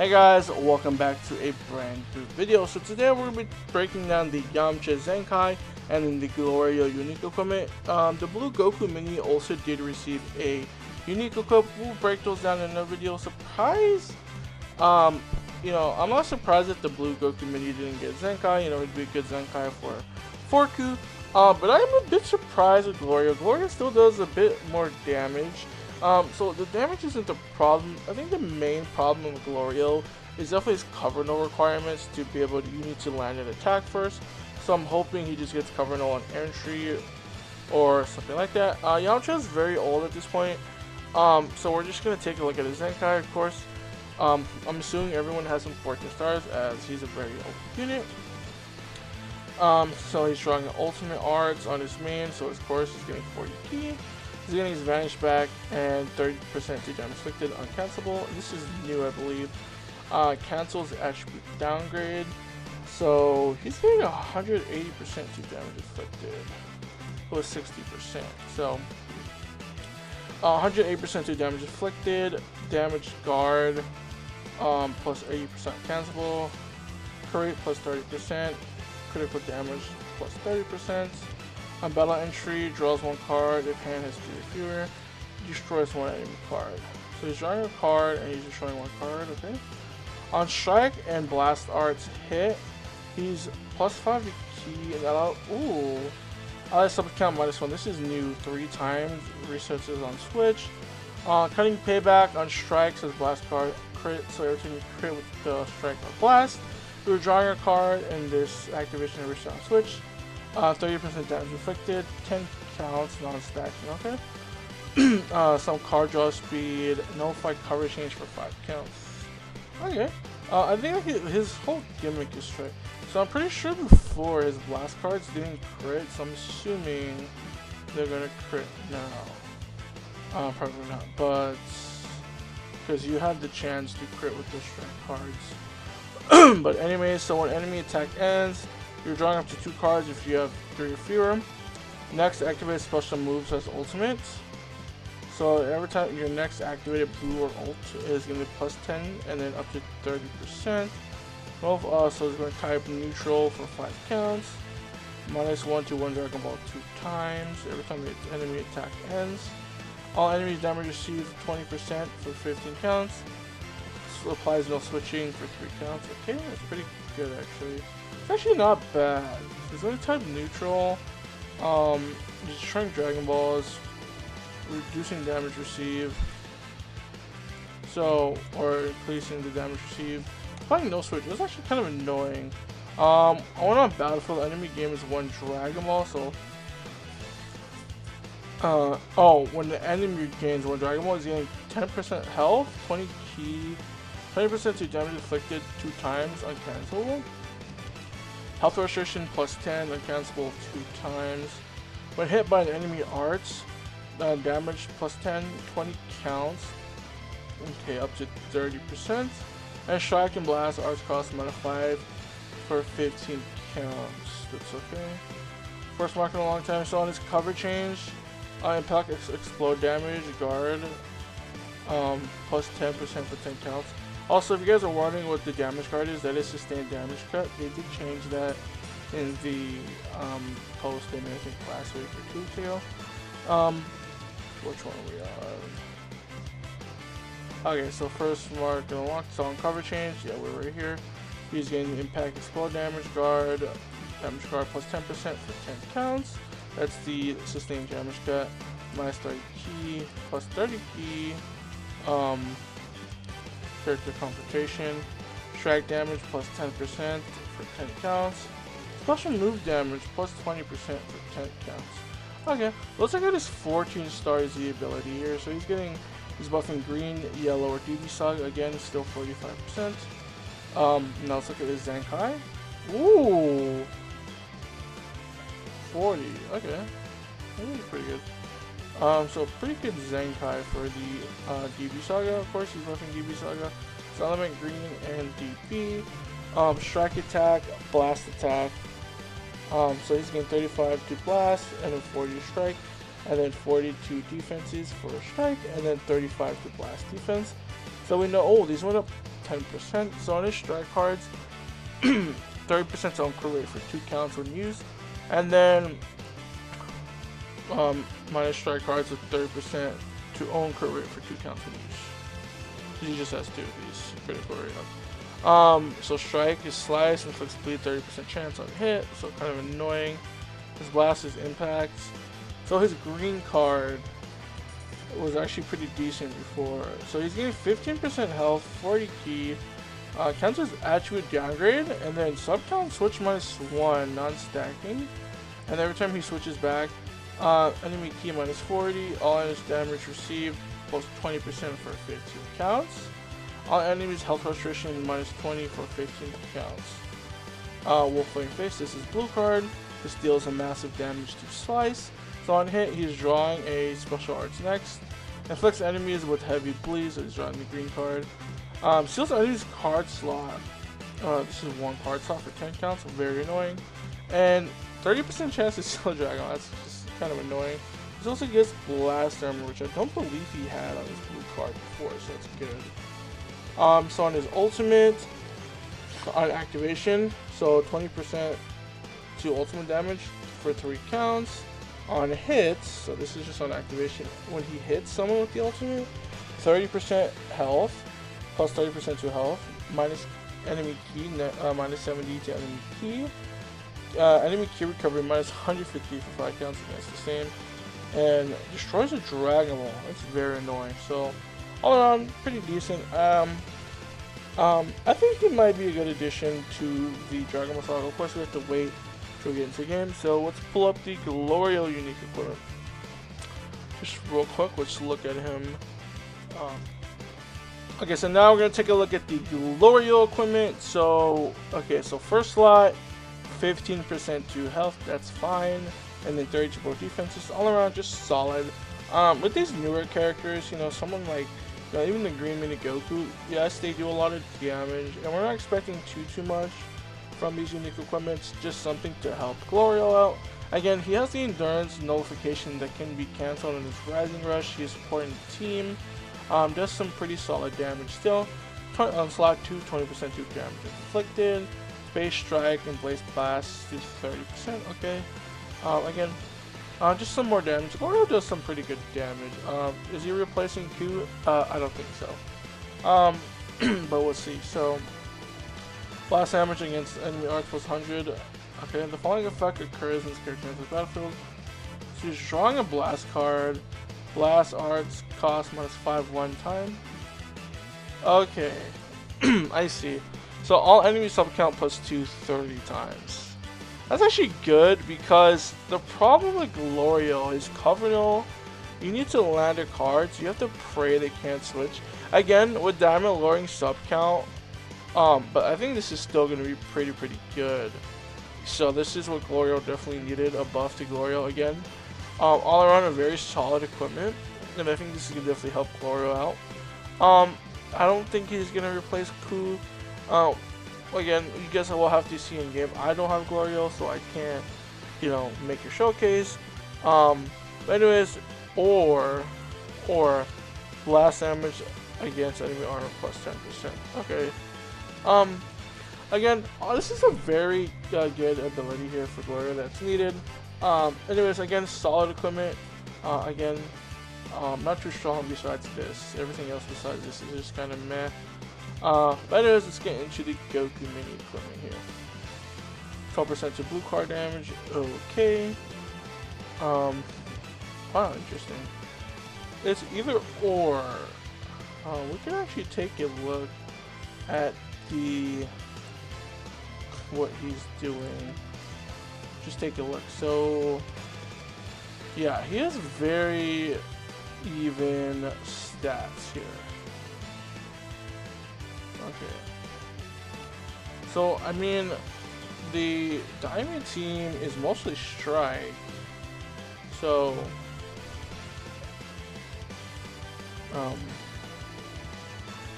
Hey guys, welcome back to a brand new video. So today we're going to be breaking down the Yamcha Zenkai and then the Glorio unique equipment. The blue Goku mini also did receive a unique equip. We'll break those down in another video. Surprise! I'm not surprised that the blue Goku mini didn't get Zenkai. It'd be a good Zenkai for Forku. But I'm a bit surprised with Glorio. Glorio still does a bit more damage. So the damage isn't the problem. I think the main problem with Glorio is definitely his cover no requirements to be able to, you need to land an attack first. So I'm hoping he just gets cover no on entry or something like that. Yamcha is very old at this point. So we're just going to take a look at his Zenkai, of course. I'm assuming everyone has some 14 stars as he's a very old unit. So he's drawing ultimate arts on his main, so of course he's getting 40 ki. He's getting his vanish back and 30% to damage inflicted uncancelable. This is new, I believe. Cancels attribute downgrade. So he's getting 180% to damage inflicted plus 60%. So 108% to damage inflicted, damage guard plus 80% cancelable, crit plus 30%, critical damage plus 30%. On battle entry, draws one card. If hand has 3 or fewer, destroys one enemy card. So he's drawing a card and he's destroying one card. Okay. On strike and blast arts hit, he's plus 5 to key and allow. Ooh, ally sub count -1. This is new 3 times. Researches on switch. Cutting payback on strike says blast card crit. So every time you crit with the strike or blast, you're drawing a card and this activation and reset on switch. 30% damage inflicted, 10 counts, non-stacking, okay. Some card draw speed, nullify cover change for 5 counts. Okay. I think his whole gimmick is straight. So I'm pretty sure before his blast cards didn't crit, so I'm assuming they're gonna crit now. Probably not, but because you had the chance to crit with the strike cards. But anyway, so when enemy attack ends, you're drawing up to 2 cards if you have 3 or fewer. Next, activate special moves as ultimate. So every time your next activated blue or ult is going to be plus 10 and then up to 30%. So it's going to type neutral for 5 counts. -1 to 1 Dragon Ball 2 times. Every time the enemy attack ends. All enemies damage received 20% for 15 counts. So applies no switching for 3 counts. Okay, that's pretty good actually. It's actually not bad. It's going to type neutral, destroying Dragon Balls, reducing damage received, or increasing the damage received. Applying no switch, it's actually kind of annoying. When on battlefield, enemy game is 1 Dragon Ball, so when the enemy gains 1 Dragon Ball, is getting 10% health, 20 ki, 20% to damage inflicted 2 times, uncancelable. Health restriction plus 10, uncancelable 2 times. When hit by an enemy arts, damage plus 10, 20 counts. Okay, up to 30%. And strike and blast arts cost -5 for 15 counts. That's okay. First mark in a long time. So on his cover change, impact explode damage, guard, plus 10% for 10 counts. Also, if you guys are wondering what the damage card is, that is sustained damage cut. They did change that in the post they made, I think last week or 2 weeks ago. Which one are we on? Okay, so first mark and unlocked. So on cover change, yeah, we're right here. He's getting impact explode damage guard plus 10% for 10 counts. That's the sustained damage cut. -30 ki plus 30 ki. Character confrontation, strike damage plus 10% for 10 counts, special move damage plus 20% for 10 counts. Okay, let's look at his 14 star Z ability here. So he's buffing green, yellow, or DB Saga again, still 45%. Now let's look at his Zenkai. Ooh, 40. Okay, that's pretty good. So pretty good Zenkai for the DB Saga. Of course, he's buffing DB Saga. It's element green and DB. Strike attack, blast attack. So he's getting 35 to blast, and then 40 to strike, and then 42 defenses for strike, and then 35 to blast defense. So we know, oh, these went up 10%. So on his strike cards, 30% on crit rate for 2 counts when used, and then minus strike cards with 30% to own crit rate for 2 counts when used. He just has 2 of these critical rate. So strike is slice and inflicts bleed 30% chance on hit, so kind of annoying. His blast is impact. So his green card was actually pretty decent before. So he's getting 15% health, 40 ki, counts as attribute downgrade, and then sub count switch -1 non-stacking, and every time he switches back, enemy ki -40, all enemies damage received plus 20% for 15 counts. All enemies health restoration -20 for 15 counts. Wolf Flame Face, this is blue card. This deals a massive damage to Slice. So on hit, he's drawing a special arts next. Inflicts enemies with heavy bleed, so he's drawing the green card. Steals enemies card slot. This is 1 card slot for 10 counts, very annoying. And 30% chance to steal a dragon, that's just kind of annoying. He also gets blast armor, which I don't believe he had on his blue card before, so that's good. So on his ultimate, on activation, so 20% to ultimate damage for 3 counts. On hits, so this is just on activation, when he hits someone with the ultimate, 30% health, plus 30% to health, minus enemy ki, minus 70 to enemy ki. Enemy ki recovery minus 150 for 5 counts, that's the same. And destroys a Dragon Ball, that's very annoying. So all around, pretty decent. I think it might be a good addition to the Dragon Ball saga. Of course, we have to wait till we get into the game. So let's pull up the Glorio unique equipment. Just real quick, let's look at him. Okay, so now we're gonna take a look at the Glorio equipment. So, okay, so first slot, 15% to health, that's fine. And then 30 to both defenses, all around just solid. With these newer characters, you know, someone like, you know, even the Green Mini Goku, yes, they do a lot of damage, and we're not expecting too much from these unique equipments, just something to help Glorio out. Again, he has the endurance nullification that can be cancelled in his Rising Rush. He's supporting the team, does some pretty solid damage still. On slot 2, 20% to damage inflicted, base strike and blaze blast do 30%, okay. Again, just some more damage. Glorio does some pretty good damage. Is he replacing Q? I don't think so. But we'll see. So, blast damage against enemy arts plus 100. Okay, the following effect occurs when this character enters the battlefield. So he's drawing a blast card. Blast arts cost -5 1 time. Okay, I see. So all enemy sub count +2 30 times. That's actually good, because the problem with Glorio is Covenant, you need to land a card, so you have to pray they can't switch. Again, with Daima lowering sub count, but I think this is still going to be pretty good. So this is what Glorio definitely needed, a buff to Glorio again. All around a very solid equipment, and I think this is going to definitely help Glorio out. I don't think he's going to replace Ku. Again, you guys will have to see in game. I don't have Glorio, so I can't, you know, make a showcase. But anyways, or blast damage against enemy armor plus 10%. Okay. Again, this is a very good ability here for Glorio that's needed. Anyways, again, solid equipment. Again, not too strong besides this. Everything else besides this is just kind of meh. But anyways, let's get into the Goku mini equipment here. 12% to blue card damage, okay. Wow, interesting. It's either or. We can actually take a look at what he's doing. Just take a look. So, yeah, he has very even stats here. Okay. So, I mean, the Daima team is mostly strike. So,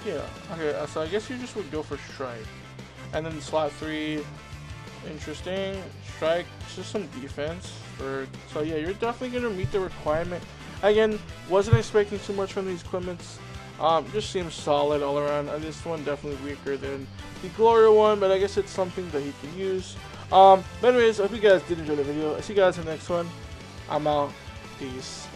yeah. Okay, so I guess you just would go for strike. And then slot 3, interesting. Strike, just some defense. So yeah, you're definitely going to meet the requirement. Again, wasn't expecting too much from these equipments. Just seems solid all around. This one definitely weaker than the Glorio one, but I guess it's something that he can use. But anyways, I hope you guys did enjoy the video. I'll see you guys in the next one. I'm out. Peace.